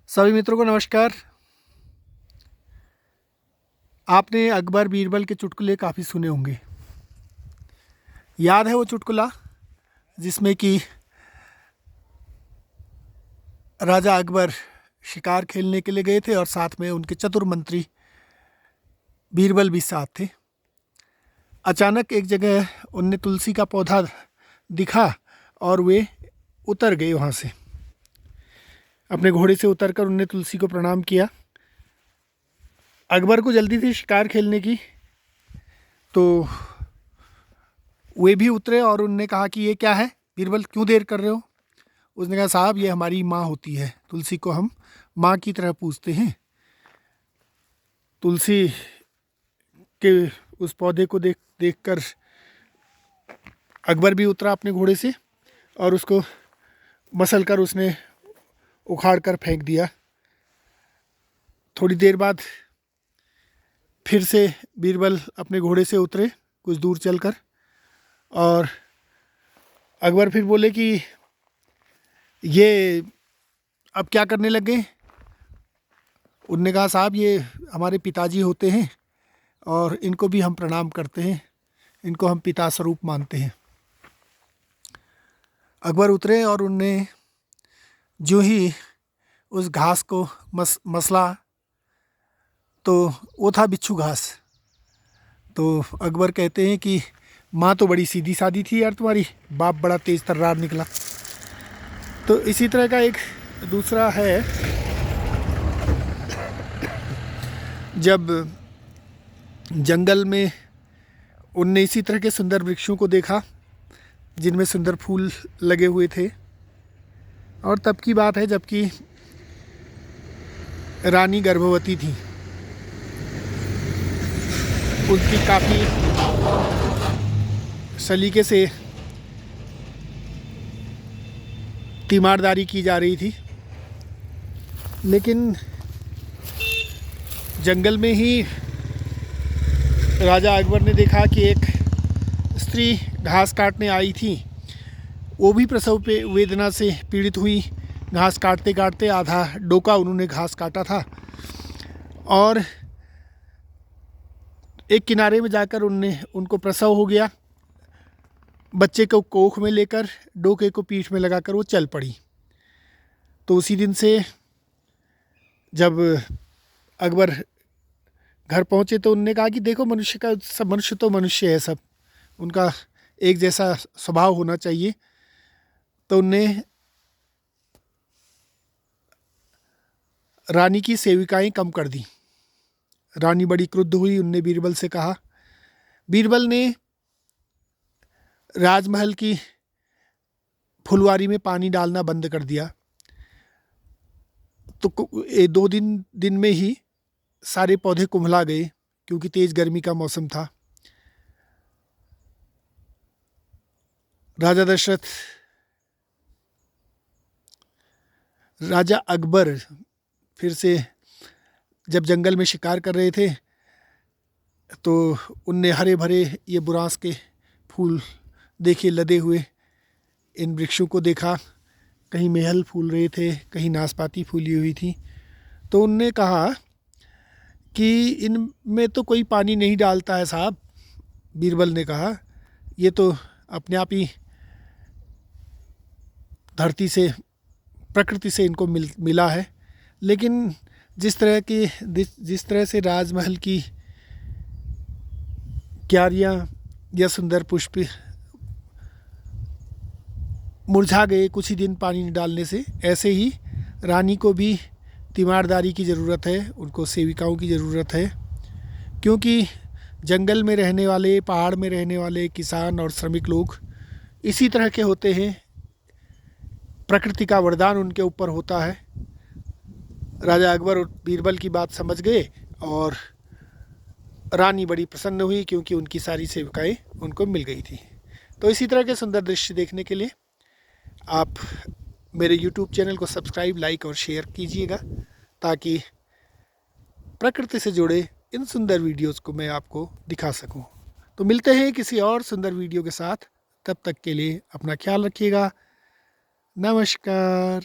सभी मित्रों को नमस्कार। आपने अकबर बीरबल के चुटकुले काफ़ी सुने होंगे। याद है वो चुटकुला जिसमें कि राजा अकबर शिकार खेलने के लिए गए थे और साथ में उनके चतुर मंत्री बीरबल भी साथ थे। अचानक एक जगह उनने तुलसी का पौधा दिखा और वे उतर गए वहाँ से। अपने घोड़े से उतरकर उनने तुलसी को प्रणाम किया। अकबर को जल्दी थी शिकार खेलने की, तो वे भी उतरे और उनने कहा कि ये क्या है बीरबल, क्यों देर कर रहे हो। उसने कहा साहब ये हमारी माँ होती है, तुलसी को हम माँ की तरह पूजते हैं। तुलसी के उस पौधे को देख कर अकबर भी उतरा अपने घोड़े से और उसको मसल कर उसने उखाड़ कर फेंक दिया। थोड़ी देर बाद फिर से बीरबल अपने घोड़े से उतरे कुछ दूर चलकर, और अकबर फिर बोले कि ये अब क्या करने लगे। उनने कहा साहब ये हमारे पिताजी होते हैं और इनको भी हम प्रणाम करते हैं, इनको हम पिता स्वरूप मानते हैं। अकबर उतरे और उनने जो ही उस घास को मसला तो वो था बिच्छू घास। तो अकबर कहते हैं कि माँ तो बड़ी सीधी सादी थी यार तुम्हारी, बाप बड़ा तेज तर्रार निकला। तो इसी तरह का एक दूसरा है, जब जंगल में उनने इसी तरह के सुंदर वृक्षों को देखा जिनमें सुंदर फूल लगे हुए थे। और तब की बात है जबकि रानी गर्भवती थी। उनकी काफ़ी सलीके से तीमारदारी की जा रही थी, लेकिन जंगल में ही राजा अकबर ने देखा कि एक स्त्री घास काटने आई थी। वो भी प्रसव पे वेदना से पीड़ित हुई। घास काटते काटते आधा डोका उन्होंने घास काटा था और एक किनारे में जाकर उनको प्रसव हो गया। बच्चे को कोख में लेकर डोके को पीठ में लगाकर वो चल पड़ी। तो उसी दिन से जब अकबर घर पहुँचे तो उनने कहा कि देखो मनुष्य तो मनुष्य है, सब उनका एक जैसा स्वभाव होना चाहिए। तो उनने रानी की सेविकाएं कम कर दी। रानी बड़ी क्रुद्ध हुई। उनने बीरबल से कहा, बीरबल ने राजमहल की फुलवारी में पानी डालना बंद कर दिया। तो 2 दिन में ही सारे पौधे कुम्हला गए क्योंकि तेज गर्मी का मौसम था। राजा अकबर फिर से जब जंगल में शिकार कर रहे थे तो उनने हरे भरे ये बुरांस के फूल देखे लदे हुए। इन वृक्षों को देखा, कहीं मेहल फूल रहे थे, कहीं नाशपाती फूली हुई थी। तो उनने कहा कि इनमें तो कोई पानी नहीं डालता है साहब। बीरबल ने कहा ये तो अपने आप ही धरती से, प्रकृति से इनको मिला है। लेकिन जिस तरह से राजमहल की क्यारियाँ या सुंदर पुष्प मुरझा गए कुछ ही दिन पानी नहीं डालने से, ऐसे ही रानी को भी तीमारदारी की ज़रूरत है, उनको सेविकाओं की ज़रूरत है। क्योंकि जंगल में रहने वाले, पहाड़ में रहने वाले किसान और श्रमिक लोग इसी तरह के होते हैं। प्रकृति का वरदान उनके ऊपर होता है। राजा अकबर और बीरबल की बात समझ गए और रानी बड़ी प्रसन्न हुई क्योंकि उनकी सारी सेविकाएं उनको मिल गई थी। तो इसी तरह के सुंदर दृश्य देखने के लिए आप मेरे YouTube चैनल को सब्सक्राइब, लाइक और शेयर कीजिएगा ताकि प्रकृति से जुड़े इन सुंदर वीडियोस को मैं आपको दिखा सकूं। तो मिलते हैं किसी और सुंदर वीडियो के साथ। तब तक के लिए अपना ख्याल रखिएगा। नमस्कार।